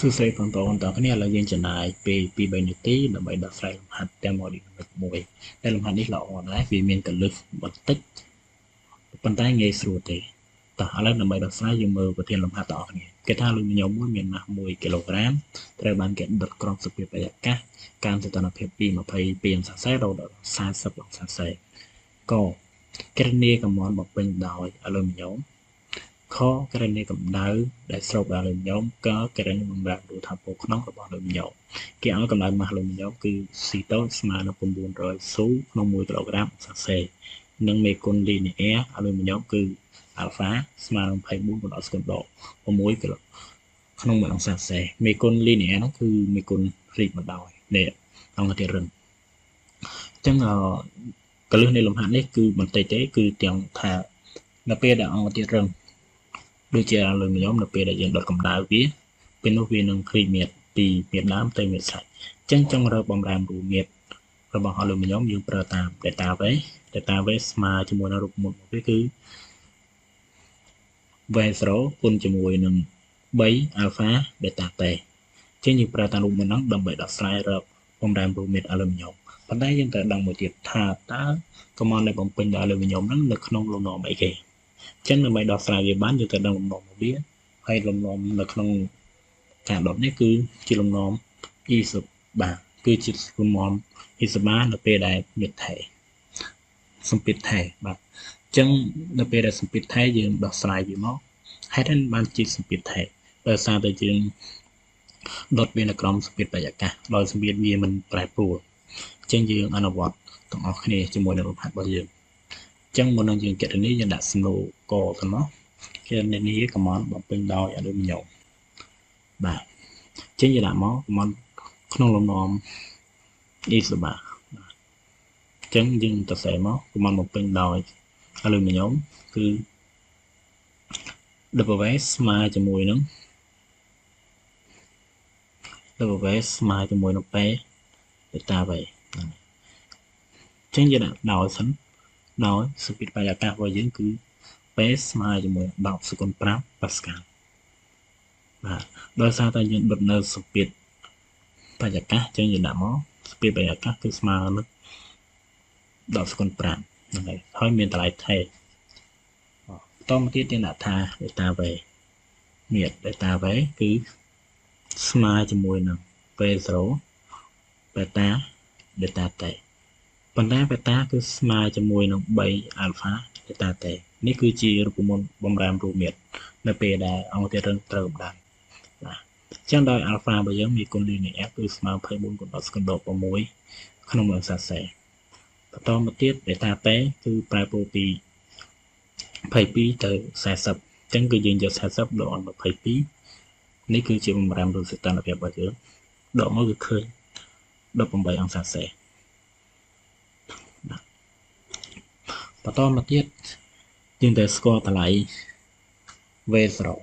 សួស្តីបងប្អូនទាំងគ្នាឥឡូវយើងចំណាយពេល2 3នាទីដើម្បីដោះស្រាយលំហាត់ទាំង module មួយដែលលំហាត់នេះល្អដែរវាមានកលឹះបន្តិចប៉ុន្តែងាយស្រួលទេតោះឥឡូវដើម្បីដោះស្រាយយើងមើលប្រធានលំហាត់ទាំងអស់គ្នាគេថាលុយញោមមួយមានម៉ាស់1គីឡូក្រាមត្រូវបានគេដុតក្រោមសភាពបរិយាកាសការសីតុណ្ហភាពពី22អង្សាសេរហូតដល់40អង្សាសេកក្រនីកំមន់បំពេញដោយអាលុយមីញ៉ូមខក្រនីកម្ដៅដែលស្រូបអាលុយមីញ៉ូមកក្រនីបម្រាប់រូថាពោក្នុងរបស់អាលុយមីញ៉ូមគេឲ្យកម្ដៅម៉ាស់អាលុយមីញ៉ូមគឺស៊ីតូនស្មើនឹង900ស៊ូក្នុង1គីឡូក្រាមអង្សាសេនិងមេគុណលីនីអែអាលុយមីញ៉ូមគឺអាល់ហ្វាស្មើនឹង24បណ្ដោះស្គនដក6គីឡូក្នុង1អង្សាសេមេគុណលីនីអែនោះគឺមេគុណរីកបណ្ដោយនេះអង្គធាតុរឹងអញ្ចឹងកលឹះនៃលំហាត់នេះគឺបន្តិចទេគឺទាំងថានៅពេលដែលអង្គធាតុរឹងដូចជាអាលុយមីញ៉ូមនៅពេលដែលយើងដុតកម្ដៅវាពេលនោះវានឹងគ្រីមៀតពីមៀតដើមទៅមៀតសាច់អញ្ចឹងចង់រើបំរាមរូបមៀតរបស់អាលុយមីញ៉ូមយើងប្រើតាម database ស្មើជាមួយនឹងរូបមន្តវាគឺ V0 គុណជាមួយនឹង3 alpha beta t អញ្ចឹងយើងប្រើតាមរូបមន្តហ្នឹងដើម្បីដោះស្រាយរកបំរាមរូបមៀតអាលុយមីញ៉ូមប៉ុន្តែយើងត្រូវដឹងមួយទៀតថាតើកំណត់នៃបំពេញដោយអាលុយមីញ៉ូមហ្នឹងនៅក្នុងលំនាំអីគេចឹងដើម្បីដោះស្រាយវាបានយើងត្រូវដឹងលំនាំរបស់វាហើយលំនាំនៅក្នុងការដុតនេះគឺជាលំនាំអ៊ីសូបាគឺជាលំនាំអ៊ីសូបានៅពេលដែលមានថេសម្ពាធថេបាទអញ្ចឹងនៅពេលដែលសម្ពាធថេយើងដោះស្រាយវាមកហេតុនេះបានជាសម្ពាធថេដោយសារតែយើងដុតវានៅក្រោមសម្ពាធបរិយាកាសដោយសម្ពាធវាមិនប្រែប្រួលអញ្ចឹងយើងអនុវត្តទាំងអស់គ្នាជាមួយនឹងលំហាត់របស់យើងអញ្ចឹងមុននឹងយើងគណនាយើងដាក់សំណួរកទៅមកគណនាកំណត់បំពេញដោយអាលុយមីញ៉ូមបាទអញ្ចឹងយើងដាក់មកកំណត់ក្នុងលំនាំអ៊ីសូបាអញ្ចឹងយើងទៅសេមកកំណត់បំពេញដោយអាលុយមីញ៉ូមគឺ W ស្មើជាមួយនឹង W ស្មើជាមួយនឹង P beta V អញ្ចឹងយើងដាក់ដោយសិនដោយសម្ពាធបរិយាកាសរបស់យើងគឺ P ស្មើជាមួយ10សេគុណ5ប៉ាស្កាល់បាទដោយសារតែយើងដុតនៅសម្ពាធបរិយាកាសអញ្ចឹងយើងដាក់មកសម្ពាធបរិយាកាសគឺស្មើនឹង10សេគុណ5ហ្នឹងហើយមានតម្លៃថេបន្តមកទៀតយើងដាក់ថា beta V មាន beta V គឺស្មើជាមួយនឹង P0 beta t ប៉ុន្តែ beta គឺស្មើជាមួយនឹង3 alpha beta t នេះគឺជារូបមន្តបំរាមរូបមៀតនៅពេលដែលអង្គធាតុរឹងត្រូវកម្ដៅបាទអញ្ចឹងដោយ alpha របស់យើងមានគុណ linear គឺស្មើ24គុណ10ស្គនដក6ក្នុង1អង្សាសេបន្តមកទៀត beta t គឺប្រែប្រួលពី22ទៅ40អញ្ចឹងគឺយើងយក40ដក22នេះគឺជាបំរាមរូបសីតុណ្ហភាពរបស់យើងដកមកគឺឃើញ18អង្សាសេបន្តមកទៀតយើងត្រូវស្គាល់តម្លៃ V0 អ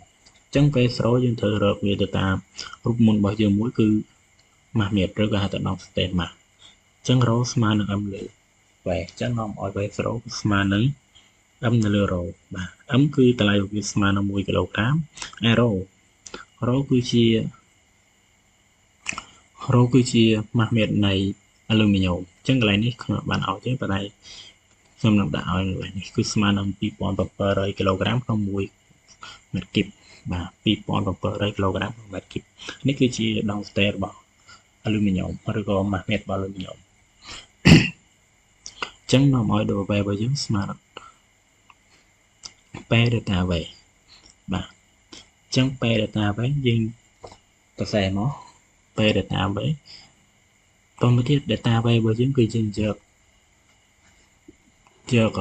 ញ្ចឹង V0 យើងត្រូវរកវាទៅតាមរូបមន្តរបស់យើងមួយគឺម៉ាស់មៀត្រឬក៏ហៅថាដងស្តេនម៉ាស់អញ្ចឹង ρ ស្មើនឹង m លើ V អញ្ចឹងនាំឲ្យ V0 ស្មើនឹង m នៅលើ ρ បាទ m គឺតម្លៃវាស្មើនឹង1គីឡូក្រាមហើយ ρ គឺជាម៉ាស់មៀត្រនៃអាលុយមីញ៉ូមអញ្ចឹងកន្លែងនេះខ្ញុំបានឲ្យទេប៉ុន្តែខ្ញុំនឹងដាក់ឲ្យកន្លែងនេះគឺស្មើនឹង2700គីឡូក្រាមក្នុង1ម៉ែត្រគីបបាទ2700គីឡូក្រាមក្នុងម៉ែត្រគីបនេះគឺជាដងស្ទែរបស់អាលុយមីញ៉ូមឬក៏ម៉ាស់មៀត្ររបស់អាលុយមីញ៉ូមអញ្ចឹងនាំឲ្យ W របស់យើងស្មើនឹង P delta V បាទអញ្ចឹង P delta V យើងសរសេរមក P delta V តមកទៀត delta V របស់យើងគឺយើងយកV0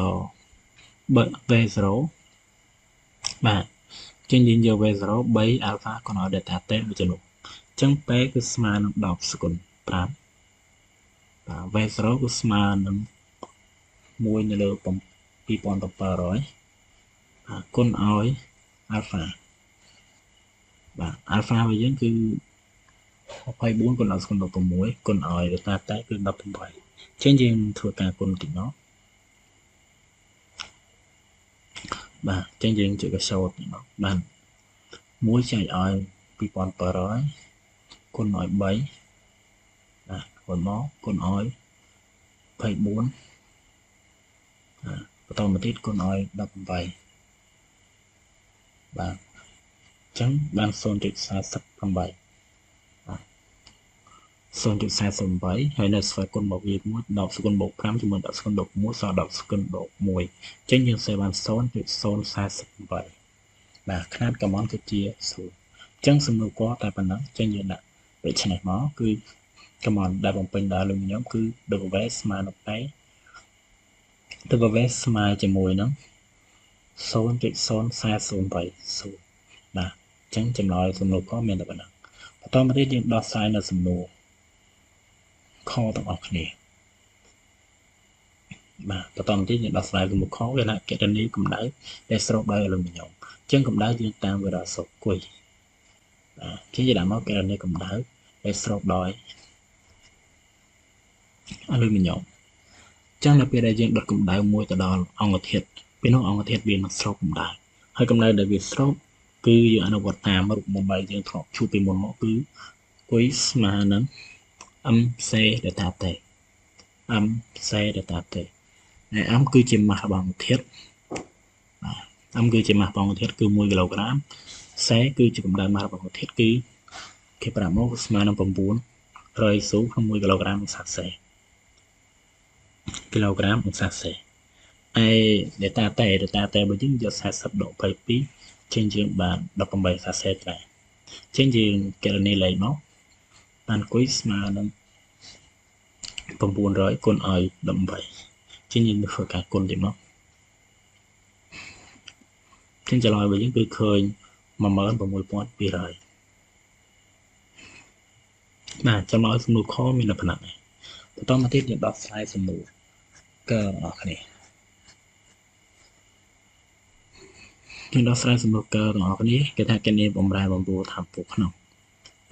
បាទអញ្ចឹងយើងយក V0 3 alpha កុណឲ្យ delta t ដូចជានោះអញ្ចឹង P គឺស្មើនឹង10សេគុណ5បាទ V0 គឺស្មើនឹង1នៅលើ2700គុណឲ្យ alpha បាទ alpha របស់យើងគឺ24គុណ10ស្គនដល់6គុណឲ្យ delta t គឺ18អញ្ចឹងយើងធ្វើការគុណតិចមកបាទអញ្ចឹងយើងជួយកសោតតិចមកបាទ1ចែកឲ្យ2700 គុណឲ្យ3បន្មកគុណឲ្យ24បន្តមកទៀតគុណឲ្យ18បាទអញ្ចឹងបាន 0.48 0.48 ហើយនៅស្វ័យគុណមកវាមួយ10សេគុណបូក5ជាមួយ10សេគុណបូក1សល់10សេគុណបូក1អញ្ចឹងយើងសេបាន 0.048 បាទຂະຫນាតកម្មន់គឺជា0អញ្ចឹងសំណួរគាត់តែប៉ុណ្ណឹងអញ្ចឹងយើងដាក់ដូច្នេះមកគឺកម្មន់ដែលបំពេញដោយលំញោមគឺ W ស្មើនឹងឯ W ស្មើជាមួយនឹង 0.0408 បាទអញ្ចឹងចម្លើយសំណួរគាត់មានតែប៉ុណ្ណឹងបន្តមកទៀតយើងដោះស្រាយនៅសំណួរខទាំងអស់គ្នាបាទបន្តមកទៀតយើងដោះស្រាយសំណួរខវាថាកណនីកម្ដៅដែលស្រូបដោយអាលុមីញ៉ុំអញ្ចឹងកម្ដៅយើងតាមវារ៉ាសុកគុយគេនិយាយមកកណនីកម្ដៅដែលស្រូបដោយអាលុមីញ៉ុំអញ្ចឹងនៅពេលដែលយើងដុតកម្ដៅមួយទៅដល់អង្គធាតុពេលនោះអង្គធាតុវានឹងស្រូបកម្ដៅហើយកម្ដៅដែលវាស្រូបគឺយើងអនុវត្តតាមរូបមន្តដែលយើងធ្លាប់ជួបពីមុនមកគឺគុយស្មើនឹង MC delta T MC delta T ហើយ M គឺជាម៉ាស់របស់អង្គធាតុM គឺជាម៉ាស់របស់អង្គធាតុគឺ1គីឡូក្រាម C គឺជាកម្ដៅម៉ាស់របស់អង្គធាតុគឺគេប្រាប់មកស្មើនឹង900ស៊ូក្នុង1គីឡូក្រាមអង្សាសេគីឡូក្រាមអង្សាសេហើយ delta T បើយើងយក40ដក22ចេញយើងបាន18អង្សាសេដែរចេញយើងកណនីលេខមកបានគុយស្មើនឹង900គុណឲ្យ18ចេញយើងធ្វើការគុណទៀតមកចេញចម្លើយរបស់យើងគឺឃើញ 16200 បាទចម្លើយសំណួរខមានលក្ខណៈនេះបន្តមកទៀតយើងដោះស្រាយសំណួរករបស់គ្នាយើងដោះស្រាយសំណួរករបស់គ្នាគេថាកណនីបំរែបំរួលថាមពលក្នុង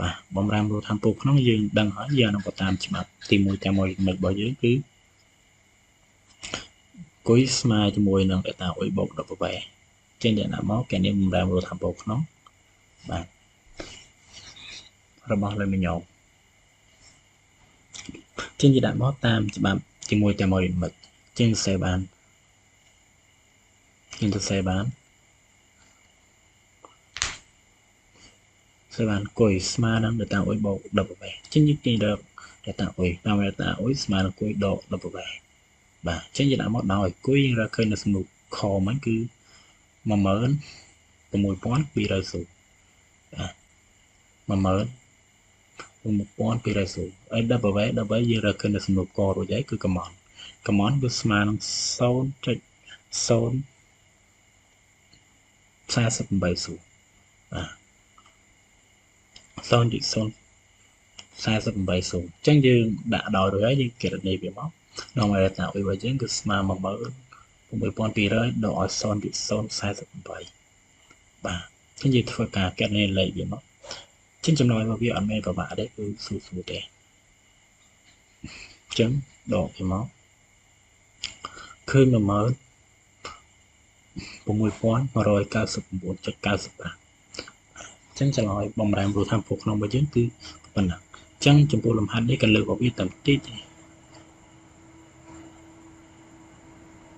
បាទបំរែបំរួលថាមពលក្នុងយើងដឹងហើយយើងអនុវត្តតាមច្បាប់ទី1តាមមួយរបស់យើងគឺគុយស្មើជាមួយនឹងដេតាអ៊ុយបូក18ចេញយ៉ាងណាមកកណនីបំរែបំរួលថាមពលក្នុងបាទរបស់អាលុមីញ៉ុំចេញជាដាក់មកតាមច្បាប់ជាមួយតាមមួយមិត្តចេញសរសេរបានគុយស្មើនឹងដេតាអ៊ុយបូក18ចេញយើងទាញរកដេតាអ៊ុយតាមដេតាអ៊ុយស្មើនឹងគុយដក18បាទចេញជាដាក់មកដោយគុយយើងរកឃើញនៅសំណួរខហ្នឹងគឺ 16200 ស៊ូបាទ 16200 ស៊ូហើយ W យើងរកឃើញនៅសំណួរករួចហើយគឺកំណគឺស្មើនឹង 0.048 ស៊ូបាទ 0.048 ស៊ូអញ្ចឹងយើងដាក់ដោយរួចហើយយើងកណនីវាមកដល់មកតាអ៊ុយរបស់យើងគឺស្មើ16200ដកឲ្យ 0.048 បាទអញ្ចឹងយើងធ្វើការកណនីលេខវាមកចឹងចំណុចរបស់វាអត់មានប្របាក់ទេគឺស្រួលទេអញ្ចឹងដកវាមកឃើញ 16199.95 អញ្ចឹងចម្លើយបំរែបំរួលថាមពលក្នុងរបស់យើងគឺប៉ុណ្ណាអញ្ចឹងចំពោះលំហាត់នេះក៏លើករបស់វាតាមតិច